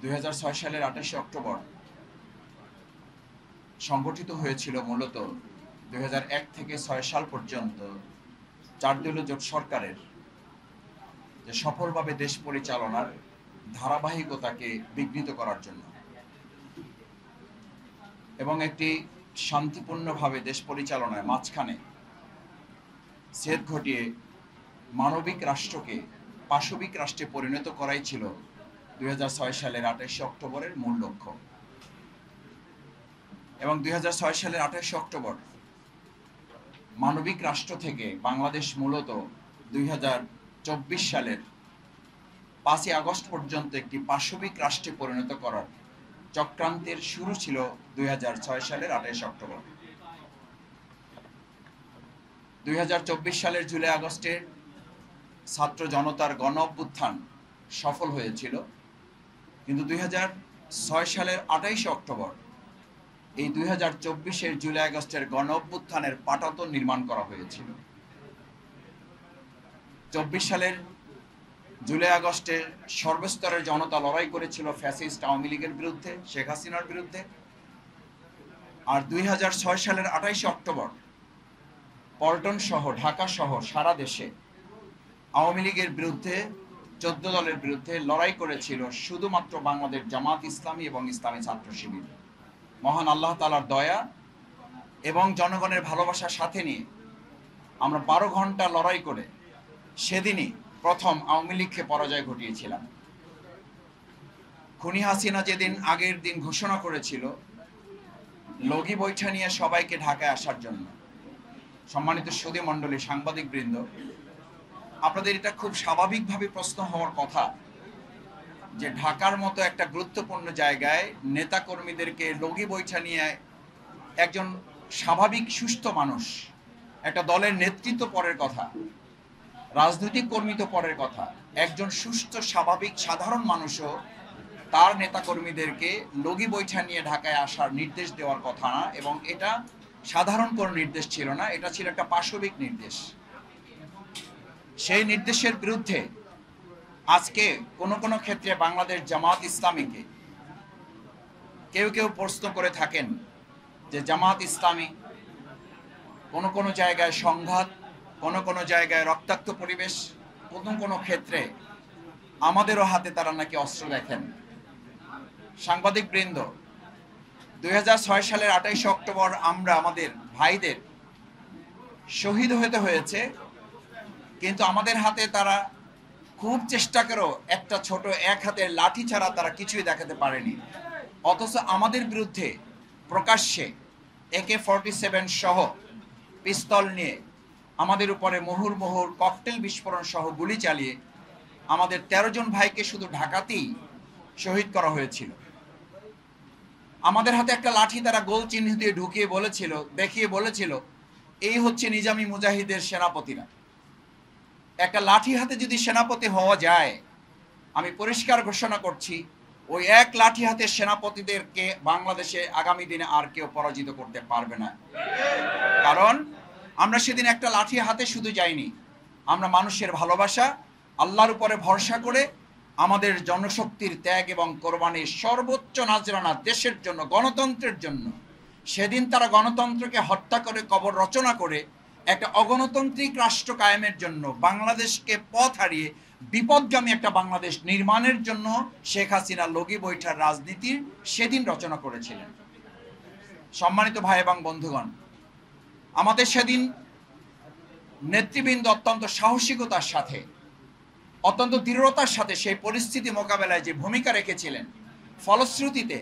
2006 সালের 28 অক্টোবর সংগঠিত হয়েছিল মূলত 2001 থেকে 6 সাল পর্যন্ত চারদলীয় জোট সরকারের যে সফলভাবে দেশ পরিচালনার ধারাবাহিকতাকে বিঘ্নিত করার জন্য এবং একটি শান্তিপূর্ণভাবে দেশ পরিচালনায় মাঝখানে ছেদ ঘটিয়ে মানবিক রাষ্ট্রকে পাশবিক রাষ্ট্রে পরিণত করাই ছিল 2006 সালের 28 অক্টোবরের মূল লক্ষ্য। এবং 2006 সালের 28 অক্টোবর মানবিক রাষ্ট্র থেকে বাংলাদেশ মূলত 2024 সালের 5ই আগস্ট পর্যন্ত একটি পাশবিক রাষ্ট্রে পরিণত করার চক্রান্তের শুরু ছিল 2006 সালের 28 অক্টোবর। 2024 সালের জুলাই আগস্টের ছাত্র জনতার গণ অভ্যুত্থান সফল হয়েছিল, কিন্তু 2006 সালের 28 অক্টোবর এই 2024-এর জুলাই আগস্টের গণ অভ্যুত্থানের পাটাতন নির্মাণ করা হয়েছিল। 24 সালের জুলাই আগস্টে সর্বস্তরের জনতা লড়াই করেছিল ফ্যাসিস্ট আওয়ামী লীগের বিরুদ্ধে, শেখ হাসিনার বিরুদ্ধে। আর 2006 সালের 28 অক্টোবর পল্টন সহ ঢাকা সহ সারা দেশে আওয়ামী লীগের বিরুদ্ধে 14 দলের বিরুদ্ধে লড়াই করেছিল শুধুমাত্র বাংলাদেশ জামাত ইসলামী এবং ইসলামী ছাত্র শিবির। মহান আল্লাহ তাআলার দয়া এবং জনগণের ভালোবাসার সাথে নিয়ে আমরা 12 ঘন্টা লড়াই করে সেদিনই প্রথম আওয়ামী লীগকে পরাজয় ঘটিয়েছিলাম। খুনি হাসিনা যেদিন আগের দিন ঘোষণা করেছিল লগি বৈঠা নিয়ে সবাইকে ঢাকায় আসার জন্য, সম্মানিত সুধী মণ্ডলী, সাংবাদিক বৃন্দ, আপনাদের এটা খুব স্বাভাবিকভাবে প্রশ্ন হওয়ার কথা যে ঢাকার মতো একটা গুরুত্বপূর্ণ জায়গায় নেতাকর্মীদেরকে লগি বৈঠা নিয়ে একজন স্বাভাবিক সুস্থ মানুষ, একটা দলের নেতৃত্ব পরের কথা, রাজনৈতিক কর্মী তো পরের কথা, একজন সুস্থ স্বাভাবিক সাধারণ মানুষও তার নেতাকর্মীদেরকে লগি বৈঠা নিয়ে ঢাকায় আসার নির্দেশ দেওয়ার কথা না। এবং এটা সাধারণ কোনো নির্দেশ ছিল না, এটা ছিল একটা পাশবিক নির্দেশ। সেই নির্দেশের বিরুদ্ধে আজকে কোনো কোনো ক্ষেত্রে বাংলাদেশ জামাত ইসলামীকে কেউ কেউ প্রশ্ন করে থাকেন যে জামাত ইসলামী কোনো কোনো জায়গায় সংঘাত, কোনো কোনো জায়গায় রক্তাক্ত পরিবেশ, কোনো কোনো ক্ষেত্রে আমাদেরও হাতে তারা নাকি অস্ত্র দেখেন। সাংবাদিক বৃন্দ, 2006 সালের 28 অক্টোবর আমরা আমাদের ভাইদের শহীদ হতে হয়েছে, কিন্তু আমাদের হাতে তারা খুব চেষ্টা করেও একটা ছোট এক হাতের লাঠি ছাড়া তারা কিছুই দেখাতে পারেনি। অথচ আমাদের বিরুদ্ধে প্রকাশ্যে AK-47 সহ পিস্তল নিয়ে আমাদের উপরে মুহুর্মুহুর ককটেল বিস্ফোরণ সহ গুলি চালিয়ে আমাদের 13 জন ভাইকে শুধু ঢাকাতেই শহীদ করা হয়েছিল। আমাদের হাতে একটা লাঠি তারা গোল চিহ্ন দিয়ে দেখিয়ে বলেছিল এই হচ্ছে নিজামী মুজাহিদের সেনাপতিরা। একটা লাঠি হাতে যদি সেনাপতি হওয়া যায়, আমি পরিষ্কার ঘোষণা করছি ওই এক লাঠি হাতে সেনাপতিদেরকে বাংলাদেশে আগামী দিনে আর কেউ পরাজিত করতে পারবে না। কারণ আমরা সেদিন একটা লাঠি হাতে শুধু যাইনি, আমরা মানুষের ভালোবাসা, আল্লাহর উপরে ভরসা করে আমাদের জনশক্তির ত্যাগ এবং কোরবানির সর্বোচ্চ নাজরানা দেশের জন্য, গণতন্ত্রের জন্য। সেদিন তারা গণতন্ত্রকে হত্যা করে কবর রচনা করে একটা অগণতান্ত্রিক রাষ্ট্র কায়েমের জন্য বাংলাদেশকে পথ হারিয়ে বিপদগামী একটা বাংলাদেশ নির্মাণের জন্য শেখ হাসিনা লগি বৈঠার রাজনীতি সেদিন রচনা করেছিলেন। সম্মানিত ভাই এবং বন্ধুগণ, আমাদের সেদিন নেতৃবৃন্দ অত্যন্ত সাহসিকতার সাথে, অত্যন্ত দৃঢ়তার সাথে সেই পরিস্থিতি মোকাবেলায় যে ভূমিকা রেখেছিলেন, ফলশ্রুতিতে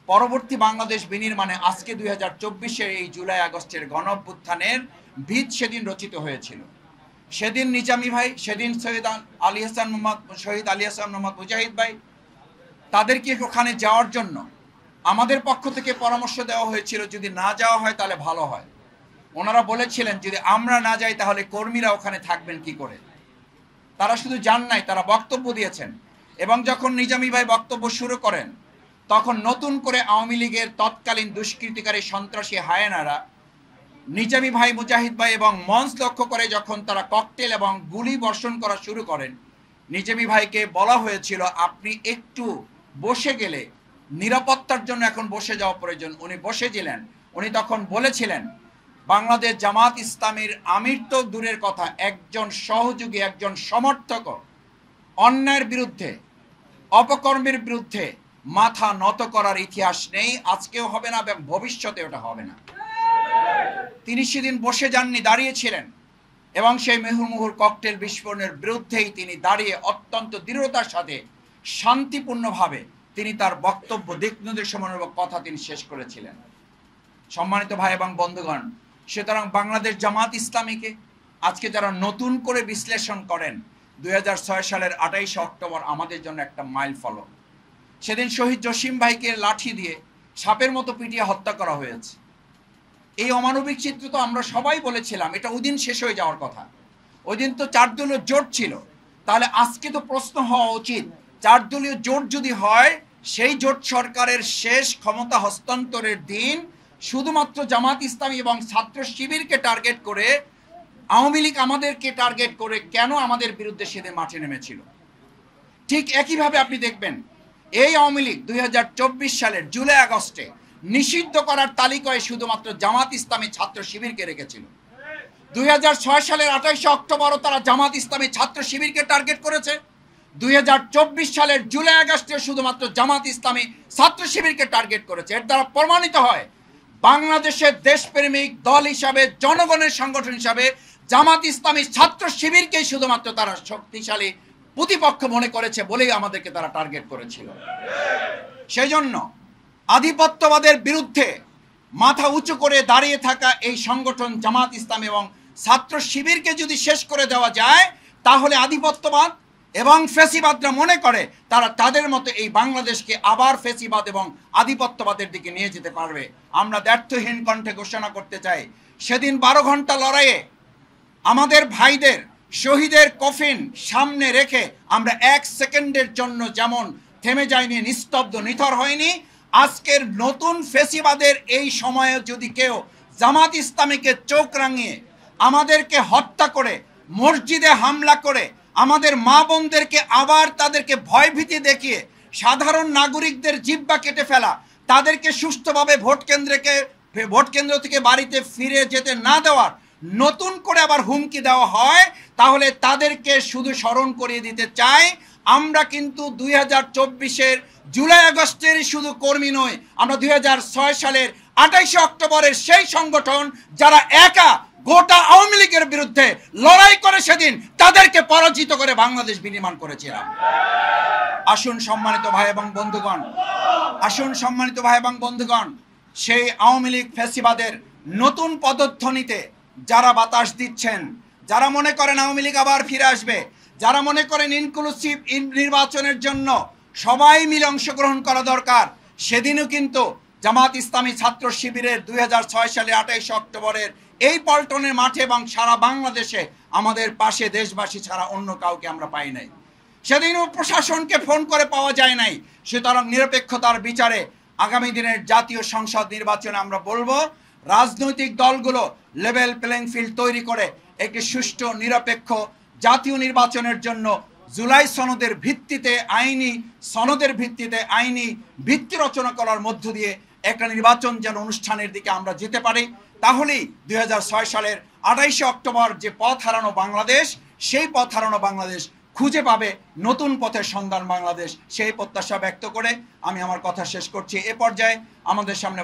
পরবর্তী বাংলাদেশ বিনির্মাণে আজকে 2024-এর এই জুলাই আগস্টের গণ অভ্যুত্থানের ভিত সেদিন রচিত হয়েছিল। সেদিন নিজামী ভাই, সেদিন শহীদ আলী হাসান মোহাম্মদ মুজাহিদ ভাই, তাদেরকে ওখানে যাওয়ার জন্য আমাদের পক্ষ থেকে পরামর্শ দেওয়া হয়েছিল যদি না যাওয়া হয় তাহলে ভালো হয়। ওনারা বলেছিলেন যদি আমরা না যাই তাহলে কর্মীরা ওখানে থাকবেন কি করে। তারা শুধু যান নাই, তারা বক্তব্য দিয়েছেন। এবং যখন নিজামী ভাই বক্তব্য শুরু করেন তখন নতুন করে আওয়ামী লীগের তৎকালীন দুষ্কৃতিকারী সন্ত্রাসী হায়েনারা নিজামী ভাই, মুজাহিদ ভাই এবং মঞ্চ লক্ষ্য করে যখন তারা ককটেল এবং গুলি বর্ষণ করা শুরু করেন, নিজামী ভাইকে বলা হয়েছিল আপনি একটু বসে গেলে নিরাপত্তার জন্য এখন বসে যাওয়া প্রয়োজন, উনি বসেছিলেন। উনি তখন বলেছিলেন বাংলাদেশ জামাত ইসলামীর আমির তো দূরের কথা, একজন সহযোগী, একজন সমর্থক অন্যায়ের বিরুদ্ধে, অপকর্মের বিরুদ্ধে মাথা নত করার ইতিহাস নেই, আজকেও হবে না এবং ভবিষ্যতে ওটা হবে না। তিনি সেদিন বসে যাননি, দাঁড়িয়েছিলেন এবং সেই মুহুর্মুহুর ককটেল বিস্ফোরণের বিরুদ্ধেই তিনি দাঁড়িয়ে অত্যন্ত দৃঢ়তার সাথে শান্তিপূর্ণভাবে তিনি তার বক্তব্য দিক নির্দেশনামূলক কথা তিনি শেষ করেছিলেন। সম্মানিত ভাই এবং বন্ধুগণ, সুতরাং বাংলাদেশ জামাত ইসলামীকে আজকে যারা নতুন করে বিশ্লেষণ করেন, 2006 সালের 28 অক্টোবর আমাদের জন্য একটা মাইল ফলক। সেদিন শহীদ জসিম ভাইকে লাঠি দিয়ে সাপের মতো পিটিয়ে হত্যা করা হয়েছে। এই অমানবিক চিত্র তো আমরা সবাই বলেছিলাম এটা ওই দিন শেষ হয়ে যাওয়ার কথা। ওই দিন তো 4 দলীয় জোট ছিল, তাহলে আজকে তো প্রশ্ন হওয়া উচিত 4 দলীয় জোট যদি হয়, সেই জোট সরকারের শেষ ক্ষমতা হস্তান্তরের দিন শুধুমাত্র জামাত ইসলামী এবং ছাত্র শিবিরকে টার্গেট করে, আওয়ামী লীগ আমাদেরকে টার্গেট করে কেন আমাদের বিরুদ্ধে সেদিন মাঠে নেমেছিল? ঠিক একইভাবে আপনি দেখবেন এই আওয়ামী লীগ 2024 সালের জুলাই আগস্টে নিষিদ্ধ করার তালিকায় শুধুমাত্র জামাত ইসলামী ছাত্র শিবিরকে রেখেছিল। 2006 সালের 28 অক্টোবরও তারা জামাত ইসলামী ছাত্র শিবিরকে টার্গেট করেছে। 2024 সালের জুলাই আগস্টে শুধুমাত্র জামাত ইসলামী ছাত্র শিবিরকে টার্গেট করেছে। এর দ্বারা প্রমাণিত হয় বাংলাদেশের দেশপ্রেমিক দল হিসাবে, জনগণের সংগঠন হিসাবে জামাত ইসলামী ছাত্র শিবিরকেই শুধুমাত্র তারা শক্তিশালী প্রতিপক্ষ মনে করেছে বলেই আমাদেরকে তারা টার্গেট করেছিল। সেই জন্য আধিপত্যবাদের বিরুদ্ধে মাথা উঁচু করে দাঁড়িয়ে থাকা এই সংগঠন জামাত ইসলামী এবং ছাত্র শিবিরকে যদি শেষ করে দেওয়া যায়, তাহলে আধিপত্যবাদ এবং ফ্যাসিবাদরা মনে করে তারা তাদের মতো এই বাংলাদেশকে আবার ফ্যাসিবাদ এবং আধিপত্যবাদের দিকে নিয়ে যেতে পারবে। আমরা দ্ব্যর্থহীন কণ্ঠে ঘোষণা করতে চাই, সেদিন 12 ঘন্টা লড়াইয়ে আমাদের ভাইদের শহীদের কফিন সামনে রেখে আমরা 1 সেকেন্ডের জন্য যেমন থেমে যায়নি, নিস্তব্ধ নিথর হয়নি, আজকের নতুন ফ্যাসিবাদের এই সময়ে যদি কেউ জামাত ইসলামীকে চোখ রাঙিয়ে আমাদেরকে হত্যা করে, মসজিদে হামলা করে, আমাদের মা বোনদেরকে আবার তাদেরকে ভয়ভীতি দেখিয়ে সাধারণ নাগরিকদের জিহ্বা কেটে ফেলা, তাদেরকে সুষ্ঠুভাবে ভোট কেন্দ্র থেকে বাড়িতে ফিরে যেতে না দেওয়ার নতুন করে আবার হুমকি দেওয়া হয়, তাহলে তাদেরকে শুধু স্মরণ করিয়ে দিতে চাই আমরা কিন্তু 2024-এর জুলাই আগস্টের শুধু কর্মী নই, আমরা 2006 সালের 28 অক্টোবরের সেই সংগঠন যারা একা গোটা আওয়ামী লীগের বিরুদ্ধে লড়াই করে সেদিন তাদেরকে পরাজিত করে বাংলাদেশ বিনির্মাণ করেছিলাম। আসুন সম্মানিত ভাই এবং বন্ধুগণ, আসুন সম্মানিত ভাই এবং বন্ধুগণ, সেই আওয়ামী লীগ ফ্যাসিবাদের নতুন পদধ্বনিতে যারা বাতাস দিচ্ছেন, যারা মনে করেন আওয়ামী লীগ আবার ফিরে আসবে, যারা মনে করেন ইনক্লুসিভ নির্বাচনের জন্য সবাই মিলে অংশগ্রহণ করা দরকার, সেদিনও কিন্তু জামাত ইসলামী ছাত্র শিবিরের 2006 সালে 28 অক্টোবরের এই পল্টনের মাঠে এবং সারা বাংলাদেশে আমাদের পাশে দেশবাসী ছাড়া অন্য কাউকে আমরা পাই নাই। সেদিনও প্রশাসনকে ফোন করে পাওয়া যায় নাই। সুতরাং নিরপেক্ষতার বিচারে আগামী দিনের জাতীয় সংসদ নির্বাচনে আমরা বলবো রাজনৈতিক দলগুলো লেভেল প্লেইং ফিল্ড তৈরি করে একটি সুষ্ঠু নিরপেক্ষ জাতীয় নির্বাচনের জন্য জুলাই সনদের ভিত্তিতে, আইনি ভিত্তি রচনা করার মধ্য দিয়ে একটা নির্বাচন যেন অনুষ্ঠানের দিকে আমরা যেতে পারি। তাহলেই 2006 সালের 28 অক্টোবর যে পথ হারানো বাংলাদেশ, সেই পথ হারানো বাংলাদেশ খুঁজে পাবে নতুন পথের সন্ধান বাংলাদেশ। সেই প্রত্যাশা ব্যক্ত করে আমি আমার কথা শেষ করছি। এ পর্যায়ে আমাদের সামনে